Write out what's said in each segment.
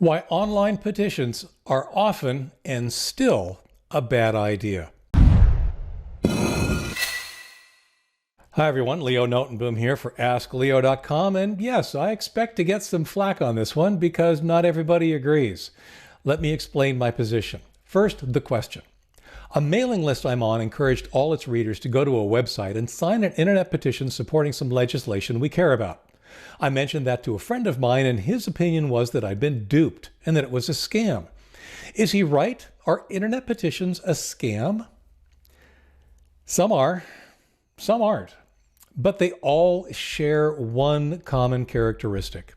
Why online petitions are often and still a bad idea. Hi everyone, Leo Notenboom here for askleo.com, and yes, I expect to get some flack on this one because not everybody agrees. Let me explain my position. First, the question. A mailing list I'm on encouraged all its readers to go to a website and sign an internet petition supporting some legislation we care about. I mentioned that to a friend of mine, and his opinion was that I'd been duped and that it was a scam. Is he right? Are internet petitions a scam? Some are, some aren't. But they all share one common characteristic.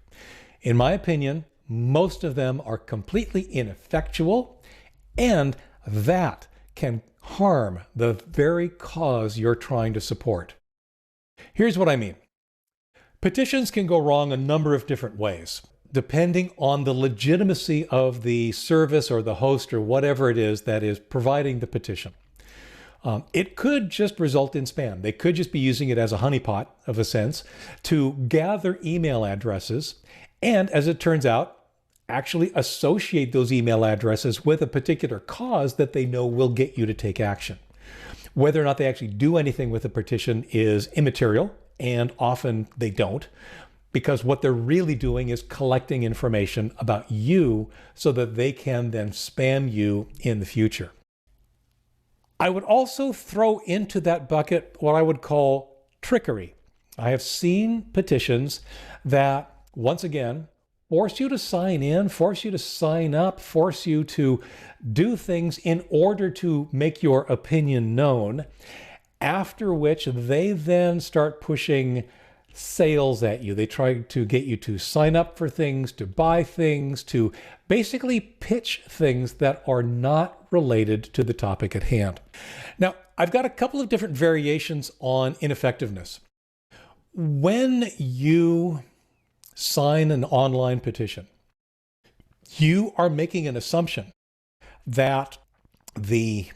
In my opinion, most of them are completely ineffectual, and that can harm the very cause you're trying to support. Here's what I mean. Petitions can go wrong a number of different ways, depending on the legitimacy of the service or the host or whatever it is that is providing the petition. It could just result in spam. They could just be using it as a honeypot, of a sense, to gather email addresses and, as it turns out, actually associate those email addresses with a particular cause that they know will get you to take action. Whether or not they actually do anything with the petition is immaterial, and often they don't, because what they're really doing is collecting information about you so that they can then spam you in the future. I would also throw into that bucket what I would call trickery. I have seen petitions that, once again, force you to sign in, force you to sign up, force you to do things in order to make your opinion known, after which they then start pushing sales at you. They try to get you to sign up for things, to buy things, to basically pitch things that are not related to the topic at hand. Now, I've got a couple of different variations on ineffectiveness. When you sign an online petition, you are making an assumption that the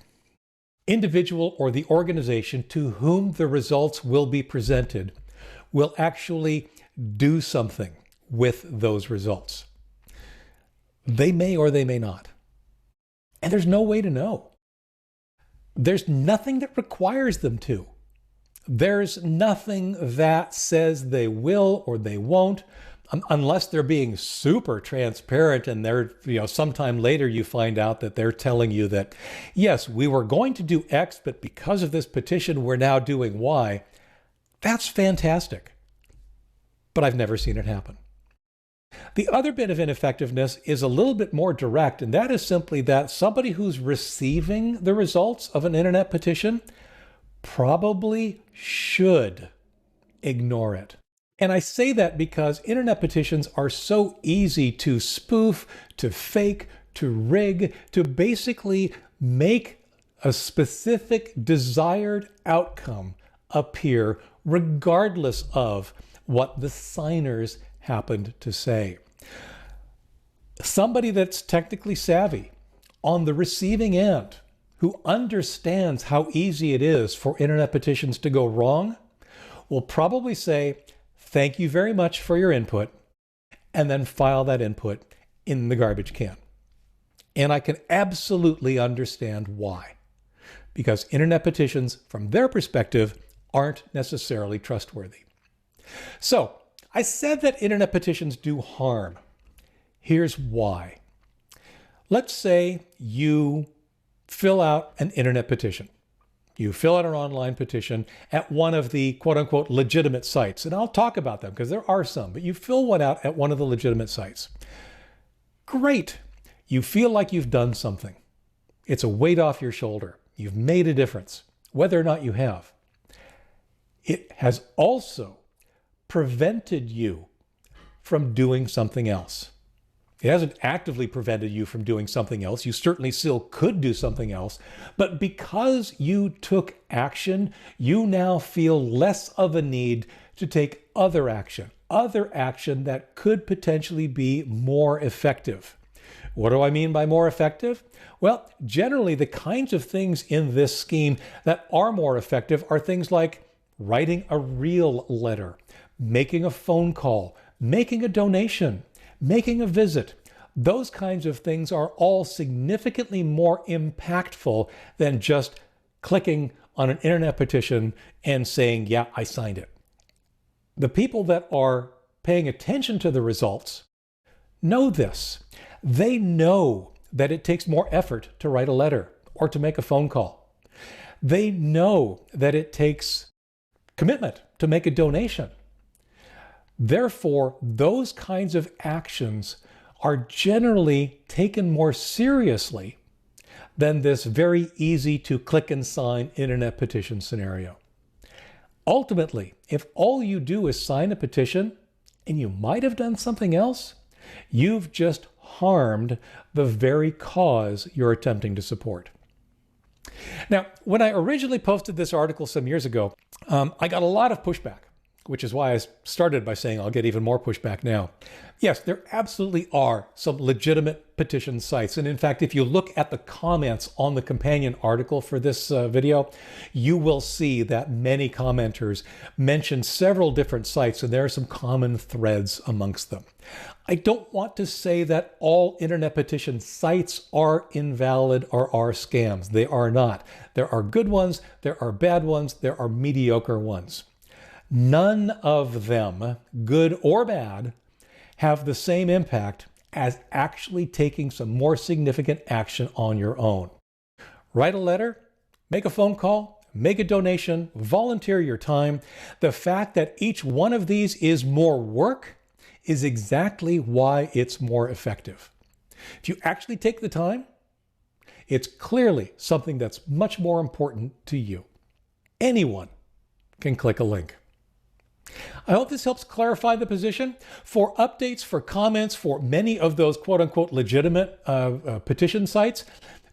individual or the organization to whom the results will be presented will actually do something with those results. They may or they may not. And there's no way to know. There's nothing that requires them to. There's nothing that says they will or they won't, unless they're being super transparent and they're, sometime later you find out that they're telling you that, yes, we were going to do X, but because of this petition, we're now doing Y. That's fantastic. But I've never seen it happen. The other bit of ineffectiveness is a little bit more direct, and that is simply that somebody who's receiving the results of an internet petition probably should ignore it. And I say that because internet petitions are so easy to spoof, to fake, to rig, to basically make a specific desired outcome appear regardless of what the signers happened to say. Somebody that's technically savvy on the receiving end, who understands how easy it is for internet petitions to go wrong, will probably say, "Thank you very much for your input," and then file that input in the garbage can. And I can absolutely understand why. Because internet petitions, from their perspective, aren't necessarily trustworthy. So, I said that internet petitions do harm. Here's why. Let's say you fill out an internet petition. You fill out an online petition at one of the quote-unquote legitimate sites. And I'll talk about them because there are some, but you fill one out at one of the legitimate sites. Great. You feel like you've done something. It's a weight off your shoulder. You've made a difference, whether or not you have. It has also prevented you from doing something else. It hasn't actively prevented you from doing something else. You certainly still could do something else. But because you took action, you now feel less of a need to take other action that could potentially be more effective. What do I mean by more effective? Well, generally the kinds of things in this scheme that are more effective are things like writing a real letter, making a phone call, making a donation, making a visit, Those kinds of things are all significantly more impactful than just clicking on an internet petition and saying, yeah, I signed it. The people that are paying attention to the results know this. They know that it takes more effort to write a letter or to make a phone call. They know that it takes commitment to make a donation. Therefore, those kinds of actions are generally taken more seriously than this very easy to click and sign internet petition scenario. Ultimately, if all you do is sign a petition and you might have done something else, you've just harmed the very cause you're attempting to support. Now, when I originally posted this article some years ago, I got a lot of pushback, which is why I started by saying I'll get even more pushback now. Yes, there absolutely are some legitimate petition sites. And in fact, if you look at the comments on the companion article for this video, you will see that many commenters mention several different sites, and there are some common threads amongst them. I don't want to say that all internet petition sites are invalid or are scams. They are not. There are good ones, there are bad ones, there are mediocre ones. None of them, good or bad, have the same impact as actually taking some more significant action on your own. Write a letter, make a phone call, make a donation, volunteer your time. The fact that each one of these is more work is exactly why it's more effective. If you actually take the time, it's clearly something that's much more important to you. Anyone can click a link. I hope this helps clarify the position. For updates, for comments, for many of those quote-unquote legitimate petition sites,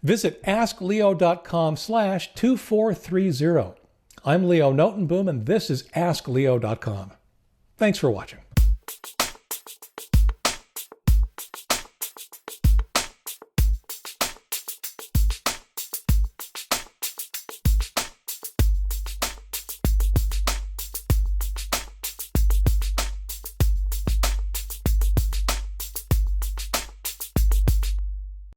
visit askleo.com/2430. I'm Leo Notenboom, and this is askleo.com. Thanks for watching.